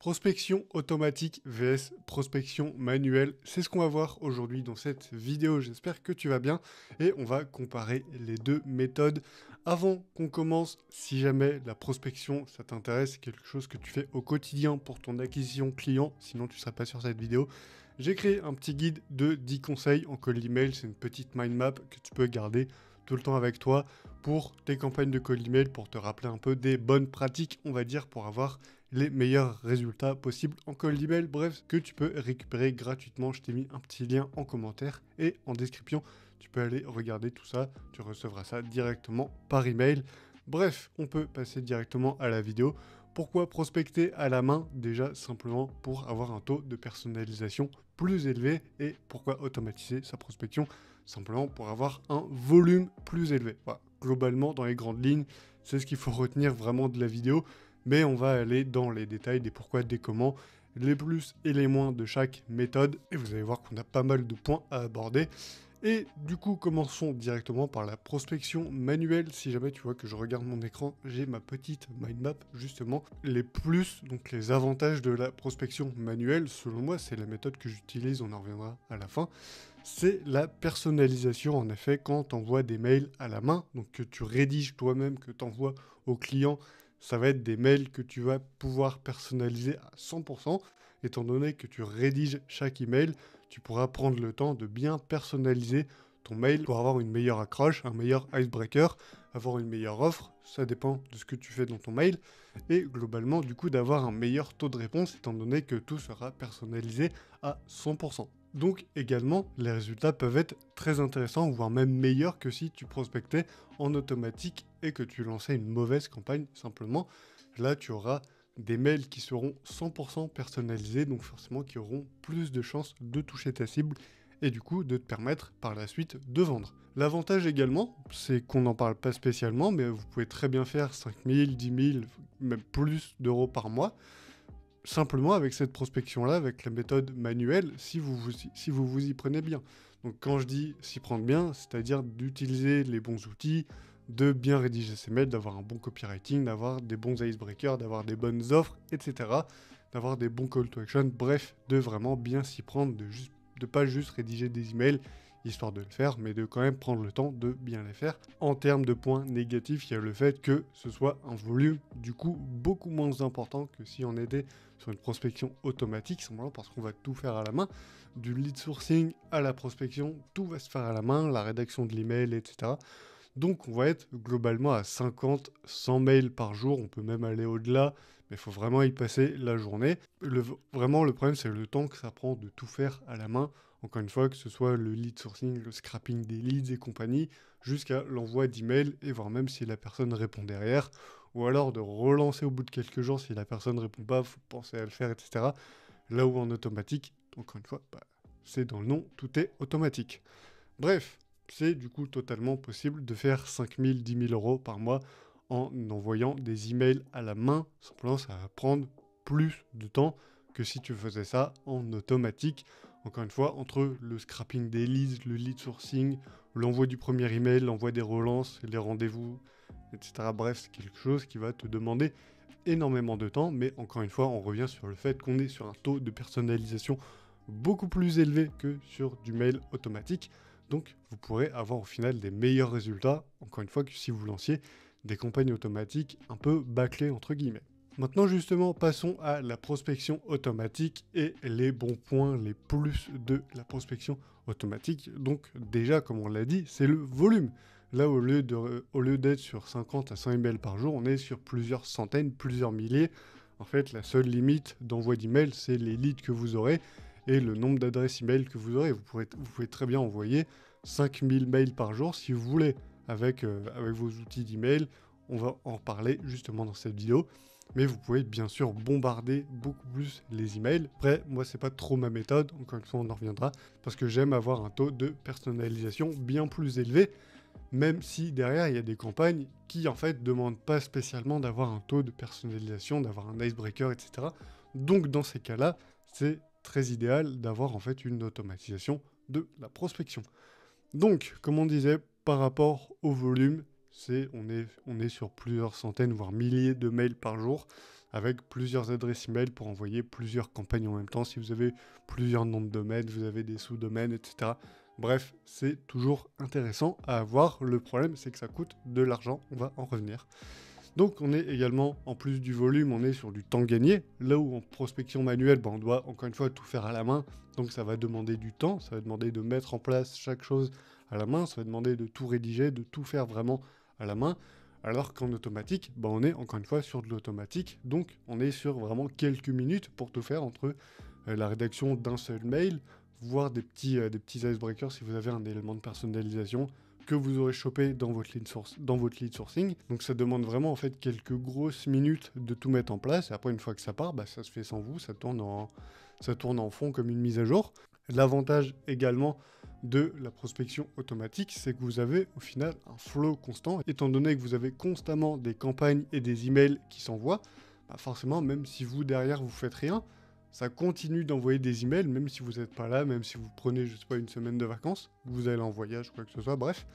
Prospection automatique vs prospection manuelle, c'est ce qu'on va voir aujourd'hui dans cette vidéo. J'espère que tu vas bien et on va comparer les deux méthodes. Avant qu'on commence, si jamais la prospection ça t'intéresse, c'est quelque chose que tu fais au quotidien pour ton acquisition client, sinon tu ne seras pas sur cette vidéo, j'ai créé un petit guide de 10 conseils en cold email. C'est une petite mind map que tu peux garder tout le temps avec toi pour tes campagnes de cold email, pour te rappeler un peu des bonnes pratiques, on va dire, pour avoir les meilleurs résultats possibles en cold email. Bref, que tu peux récupérer gratuitement. Je t'ai mis un petit lien en commentaire et en description. Tu peux aller regarder tout ça. Tu recevras ça directement par email. Bref, on peut passer directement à la vidéo. Pourquoi prospecter à la main? Déjà, simplement pour avoir un taux de personnalisation plus élevé. Et pourquoi automatiser sa prospection? Simplement pour avoir un volume plus élevé. Voilà. Globalement, dans les grandes lignes, c'est ce qu'il faut retenir vraiment de la vidéo. Mais on va aller dans les détails des pourquoi, des comment, les plus et les moins de chaque méthode. Et vous allez voir qu'on a pas mal de points à aborder. Et du coup, commençons directement par la prospection manuelle. Si jamais tu vois que je regarde mon écran, j'ai ma petite mind map, justement. Les plus, donc les avantages de la prospection manuelle, selon moi, c'est la méthode que j'utilise, on en reviendra à la fin. C'est la personnalisation, en effet, quand tu envoies des mails à la main, donc que tu rédiges toi-même, que tu envoies au client, ça va être des mails que tu vas pouvoir personnaliser à 100%, étant donné que tu rédiges chaque email. Tu pourras prendre le temps de bien personnaliser ton mail pour avoir une meilleure accroche, un meilleur icebreaker, avoir une meilleure offre, ça dépend de ce que tu fais dans ton mail, et globalement du coup d'avoir un meilleur taux de réponse étant donné que tout sera personnalisé à 100%. Donc également, les résultats peuvent être très intéressants, voire même meilleurs que si tu prospectais en automatique et que tu lançais une mauvaise campagne simplement. Là, tu auras des mails qui seront 100% personnalisés, donc forcément qui auront plus de chances de toucher ta cible et du coup de te permettre par la suite de vendre. L'avantage également, c'est qu'on n'en parle pas spécialement, mais vous pouvez très bien faire 5 000, 10 000, même plus d'euros par mois, simplement avec cette prospection-là, avec la méthode manuelle, si vous vous y prenez bien. Donc quand je dis s'y prendre bien, c'est-à-dire d'utiliser les bons outils, de bien rédiger ses mails, d'avoir un bon copywriting, d'avoir des bons icebreakers, d'avoir des bonnes offres, etc. D'avoir des bons call to action, bref, de vraiment bien s'y prendre, de pas juste rédiger des emails histoire de le faire, mais de quand même prendre le temps de bien les faire. En termes de points négatifs, il y a le fait que ce soit un volume du coup beaucoup moins important que si on était sur une prospection automatique, simplement parce qu'on va tout faire à la main. Du lead sourcing à la prospection, tout va se faire à la main, la rédaction de l'email, etc. Donc on va être globalement à 50, 100 mails par jour, on peut même aller au-delà, mais il faut vraiment y passer la journée. Vraiment le problème c'est le temps que ça prend de tout faire à la main, encore une fois que ce soit le lead sourcing, le scrapping des leads et compagnie, jusqu'à l'envoi d'emails et voire même si la personne répond derrière, ou alors de relancer au bout de quelques jours si la personne ne répond pas, il faut penser à le faire, etc. Là où en automatique, encore une fois, c'est dans le nom, tout est automatique. Bref, c'est du coup totalement possible de faire 5 000, 10 000 euros par mois en envoyant des emails à la main. Simplement, ça va prendre plus de temps que si tu faisais ça en automatique. Encore une fois, entre le scrapping des leads, le lead sourcing, l'envoi du premier email, l'envoi des relances, les rendez-vous, etc. Bref, c'est quelque chose qui va te demander énormément de temps, mais encore une fois, on revient sur le fait qu'on est sur un taux de personnalisation beaucoup plus élevé que sur du mail automatique. Donc, vous pourrez avoir au final des meilleurs résultats, encore une fois, que si vous lanciez des campagnes automatiques un peu bâclées, entre guillemets. Maintenant, justement, passons à la prospection automatique et les bons points, les plus de la prospection automatique. Donc, déjà, comme on l'a dit, c'est le volume. Là, au lieu d'être sur 50 à 100 emails par jour, on est sur plusieurs centaines, plusieurs milliers. En fait, la seule limite d'envoi d'emails, c'est les leads que vous aurez et le nombre d'adresses email que vous aurez. Vous pouvez très bien envoyer 5000 mails par jour si vous voulez avec vos outils d'email. On va en reparler justement dans cette vidéo. Mais vous pouvez bien sûr bombarder beaucoup plus les emails. Après, moi, c'est pas trop ma méthode. Encore une fois, on en reviendra. Parce que j'aime avoir un taux de personnalisation bien plus élevé. Même si derrière, il y a des campagnes qui, en fait, demandent pas spécialement d'avoir un taux de personnalisation, d'avoir un icebreaker, etc. Donc, dans ces cas-là, c'est très idéal d'avoir, en fait, une automatisation de la prospection. Donc, comme on disait, par rapport au volume, on est sur plusieurs centaines, voire milliers de mails par jour, avec plusieurs adresses email pour envoyer plusieurs campagnes en même temps. Si vous avez plusieurs noms de domaines, vous avez des sous-domaines, etc. Bref, c'est toujours intéressant à avoir. Le problème, c'est que ça coûte de l'argent. On va en revenir. Donc, on est également, en plus du volume, on est sur du temps gagné. Là où en prospection manuelle, on doit encore une fois tout faire à la main. Donc, ça va demander du temps. Ça va demander de mettre en place chaque chose à la main. Ça va demander de tout rédiger, de tout faire vraiment à la main. Alors qu'en automatique, on est encore une fois sur de l'automatique. Donc, on est sur vraiment quelques minutes pour tout faire entre la rédaction d'un seul mail, voire des petits icebreakers si vous avez un élément de personnalisation que vous aurez chopé dans votre lead sourcing. Donc ça demande vraiment en fait quelques grosses minutes de tout mettre en place. Et après, une fois que ça part, ça se fait sans vous, ça tourne en fond comme une mise à jour. L'avantage également de la prospection automatique, c'est que vous avez au final un flow constant. Étant donné que vous avez constamment des campagnes et des emails qui s'envoient, forcément, même si vous derrière vous faites rien, ça continue d'envoyer des emails, même si vous n'êtes pas là, même si vous prenez, je sais pas, une semaine de vacances, vous allez en voyage, quoi que ce soit, bref.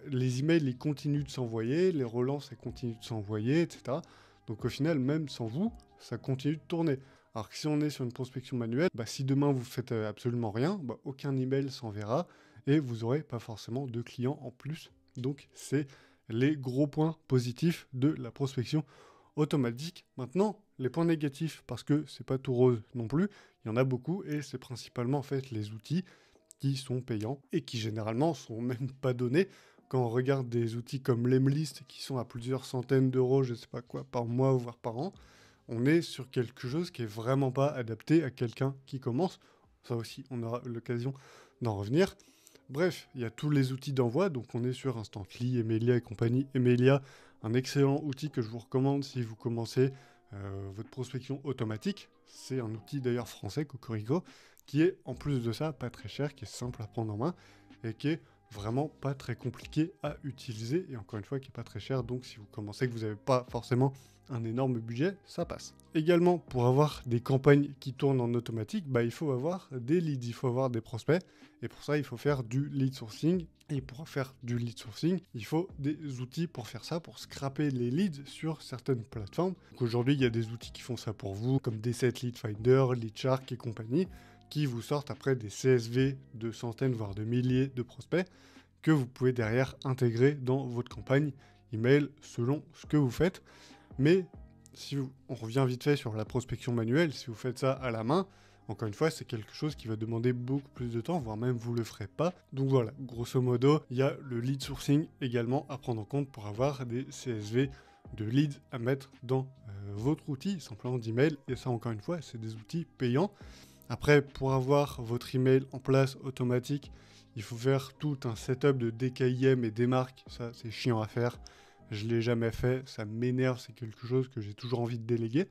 Les emails, ils continuent de s'envoyer, les relances, elles continuent de s'envoyer, etc. Donc au final, même sans vous, ça continue de tourner. Alors que si on est sur une prospection manuelle, si demain vous faites absolument rien, aucun email s'enverra et vous n'aurez pas forcément de clients en plus. Donc c'est les gros points positifs de la prospection automatique. Maintenant, les points négatifs, parce que c'est pas tout rose non plus, il y en a beaucoup et c'est principalement en fait les outils qui sont payants et qui généralement sont même pas donnés. Quand on regarde des outils comme Lemlist qui sont à plusieurs centaines d'euros, je sais pas quoi, par mois voire par an, on est sur quelque chose qui est vraiment pas adapté à quelqu'un qui commence. Ça aussi, on aura l'occasion d'en revenir. Bref, il y a tous les outils d'envoi, donc on est sur Instantly, Emilia et compagnie. Emilia, un excellent outil que je vous recommande si vous commencez votre prospection automatique. C'est un outil d'ailleurs français, Cocorico, qui est en plus de ça pas très cher, qui est simple à prendre en main et qui est vraiment pas très compliqué à utiliser et encore une fois qui est pas très cher. Donc si vous commencez que vous n'avez pas forcément un énorme budget, ça passe. Également, pour avoir des campagnes qui tournent en automatique, il faut avoir des leads, il faut avoir des prospects. Et pour ça, il faut faire du lead sourcing. Et pour faire du lead sourcing, il faut des outils pour faire ça, pour scraper les leads sur certaines plateformes. Donc aujourd'hui, il y a des outils qui font ça pour vous, comme D7 Lead Finder, LeadShark et compagnie, qui vous sortent après des CSV de centaines, voire de milliers de prospects, que vous pouvez derrière intégrer dans votre campagne email selon ce que vous faites. Mais on revient vite fait sur la prospection manuelle, si vous faites ça à la main, encore une fois, c'est quelque chose qui va demander beaucoup plus de temps, voire même vous le ferez pas. Donc voilà, grosso modo, il y a le lead sourcing également à prendre en compte pour avoir des CSV de leads à mettre dans votre outil, simplement d'email. Et ça, encore une fois, c'est des outils payants. Après, pour avoir votre email en place automatique, il faut faire tout un setup de DKIM et des marques. Ça, c'est chiant à faire. Je ne l'ai jamais fait, ça m'énerve, c'est quelque chose que j'ai toujours envie de déléguer.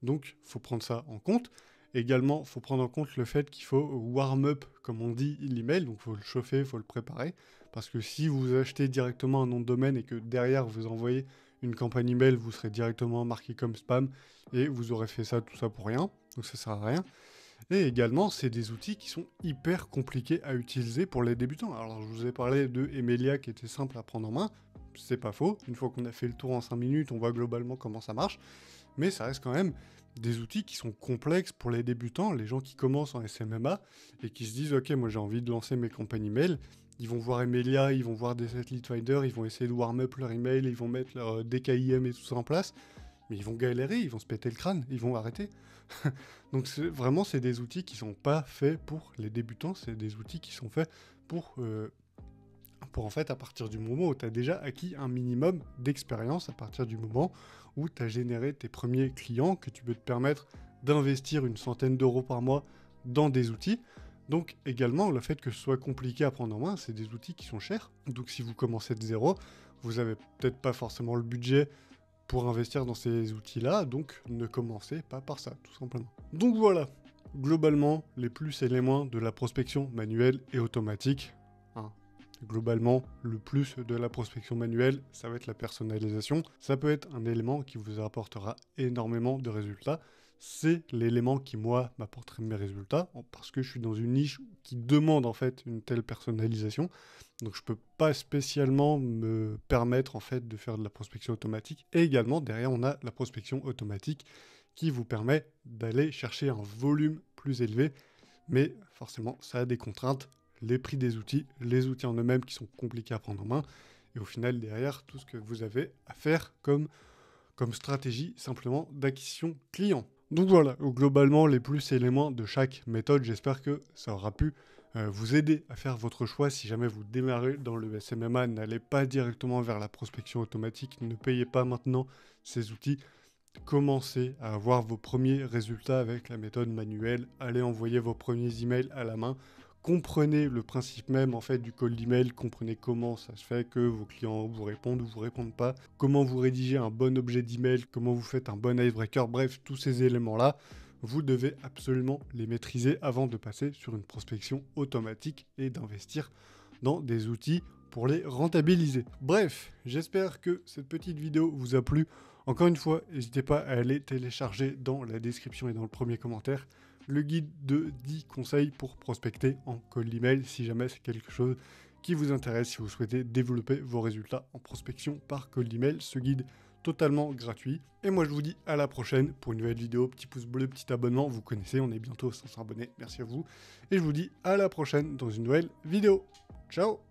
Donc, il faut prendre ça en compte. Également, il faut prendre en compte le fait qu'il faut warm up, comme on dit, l'email. Donc, il faut le chauffer, il faut le préparer. Parce que si vous achetez directement un nom de domaine et que derrière, vous envoyez une campagne email, vous serez directement marqué comme spam et vous aurez fait ça, tout ça pour rien. Donc, ça ne sert à rien. Et également, c'est des outils qui sont hyper compliqués à utiliser pour les débutants. Alors, je vous ai parlé de Emilia qui était simple à prendre en main. C'est pas faux. Une fois qu'on a fait le tour en 5 minutes, on voit globalement comment ça marche. Mais ça reste quand même des outils qui sont complexes pour les débutants, les gens qui commencent en SMMA et qui se disent « Ok, moi j'ai envie de lancer mes campagnes email ». Ils vont voir Emilia, ils vont voir D7 Lead Finder, ils vont essayer de warm up leur email, ils vont mettre leur DKIM et tout ça en place. Mais ils vont galérer, ils vont se péter le crâne, ils vont arrêter. Donc vraiment, c'est des outils qui sont pas faits pour les débutants, c'est des outils qui sont faits pour en fait, à partir du moment où tu as déjà acquis un minimum d'expérience, à partir du moment où tu as généré tes premiers clients, que tu peux te permettre d'investir une centaine d'euros par mois dans des outils. Donc également, le fait que ce soit compliqué à prendre en main, c'est des outils qui sont chers. Donc si vous commencez de zéro, vous n'avez peut-être pas forcément le budget pour investir dans ces outils-là, donc ne commencez pas par ça, tout simplement. Donc voilà, globalement, les plus et les moins de la prospection manuelle et automatique. Globalement, le plus de la prospection manuelle, ça va être la personnalisation. Ça peut être un élément qui vous apportera énormément de résultats. C'est l'élément qui, moi, m'apporterait mes résultats, parce que je suis dans une niche qui demande en fait une telle personnalisation. Donc je ne peux pas spécialement me permettre en fait de faire de la prospection automatique. Et également, derrière, on a la prospection automatique qui vous permet d'aller chercher un volume plus élevé. Mais forcément, ça a des contraintes, les prix des outils, les outils en eux-mêmes qui sont compliqués à prendre en main, et au final, derrière, tout ce que vous avez à faire comme stratégie simplement d'acquisition client. Donc voilà, globalement, les plus et les moins de chaque méthode, j'espère que ça aura pu vous aider à faire votre choix. Si jamais vous démarrez dans le SMMA, n'allez pas directement vers la prospection automatique, ne payez pas maintenant ces outils. Commencez à avoir vos premiers résultats avec la méthode manuelle, allez envoyer vos premiers emails à la main, comprenez le principe même en fait du cold email, comprenez comment ça se fait que vos clients vous répondent ou vous répondent pas, comment vous rédigez un bon objet d'email, comment vous faites un bon icebreaker, bref, tous ces éléments-là, vous devez absolument les maîtriser avant de passer sur une prospection automatique et d'investir dans des outils pour les rentabiliser. Bref, j'espère que cette petite vidéo vous a plu. Encore une fois, n'hésitez pas à aller télécharger dans la description et dans le premier commentaire le guide de 10 conseils pour prospecter en cold email si jamais c'est quelque chose qui vous intéresse, si vous souhaitez développer vos résultats en prospection par cold email. Ce guide totalement gratuit. Et moi je vous dis à la prochaine pour une nouvelle vidéo. Petit pouce bleu, petit abonnement, vous connaissez, on est bientôt 500 abonnés, merci à vous. Et je vous dis à la prochaine dans une nouvelle vidéo. Ciao!